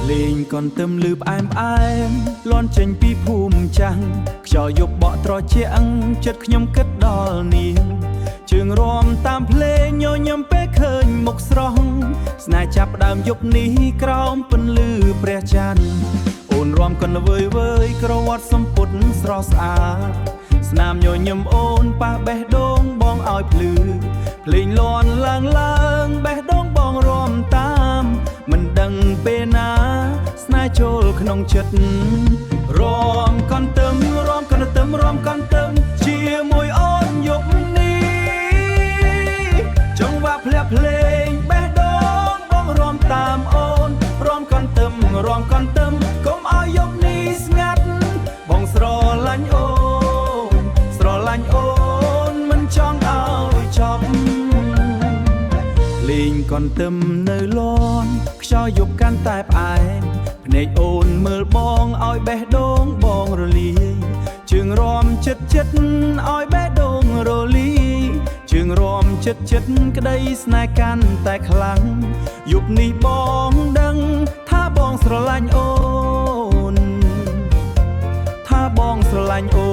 លេងកូនទឹមលឺផ្អែមផ្អែមលាន់ចេញពីភូមិចាំងខ្យល់យប់បក់ត្រជាក់ចិត្តខ្ញុំគិតដល់នាងជើងរំតាមភ្លេងញញឹមពេលឃើញមុខស្រស់ស្នេហ៍ចាប់ដើមយប់នេះក្រោមពន្លឺព្រះច័ន្ទអូនរំកូនវើយវើយក្រវ៉ាត់សំពុតស្រស់ស្អាតស្នាមញញឹមអូនប៉ះបេះដូងបងឲ្យភ្លឺភ្លេងលាន់ឡើងបេះដូងបងរំតាមមិនដឹងពេលណាស្នេហ៍ចូលក្នុងចិត្តរំកូនទឹមរំកូនទឹមរំកូនទឹមជាមួយអូនយប់នេះចង្វាក់ភ្លាក់ភ្លេងបេះដូងបងរំតាមអូនរំកូនទឹមរំកូនទឹមកុំឲ្យយប់នេះស្ងាត់បងស្រឡាញ់អូនស្រឡាញ់អូនមិនចង់ឲ្យចប់លេងកូនទឹមនៅលន់ខ្យល់យប់កាន់តែផ្អែមភ្នែកអូនមើលបងឲ្យបេះដូងបងរលាយជើងរំចិត្តឲ្យបេះដូងរលាយជើងរំចិត្តក្តីស្នេហ៍កាន់តែខ្លាំងយប់នេះបងដឹងថាបងស្រឡាញ់អូនថាបងស្រឡាញ់អូ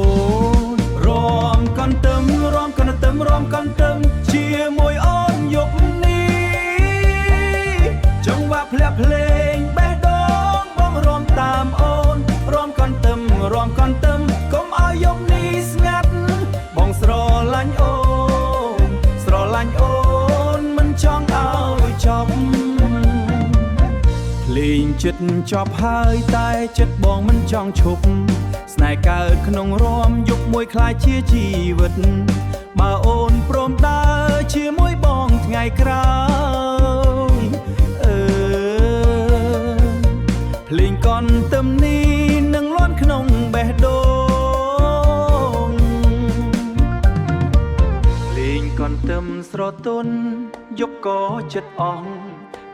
នរំកូនទឹមរំកូនទឹមរំកូនទឹមជាមួយអូនយប់នេះចង្វាក់ភ្លាក់ភ្លេងបេះដូងបងរំតាមអូនរំកូនទឹមរំកូនទឹមកុំឲ្យយប់នេះស្ងាត់បងស្រឡាញ់អូនស្រឡាញ់អូនមិនចង់ឲ្យចប់លេងចិត្តចប់ហើយតែចិត្តបងមិនចង់ឈប់ស្នេហ៍កើតក្នុងរំយប់មួយខ្លាចជាជីវិតបើអូនព្រមដើរជាមួយបងថ្ងៃក្រោយភ្លេងកូនទឹមនេះនឹងលាន់ក្នុងបេះដូងលេងកូនទឹមស្រទន់យប់ក៏ចិត្តអស់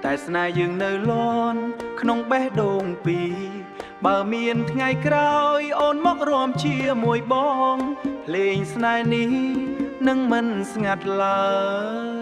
តែស្នេហ៍យើងនៅលាន់ក្នុងបេះដូងពីរបើមានថ្ងៃក្រោយអូនមករំជាមួយបងភ្លេងស្នេហ៍នេះនឹងមិនស្ងាត់ឡើយ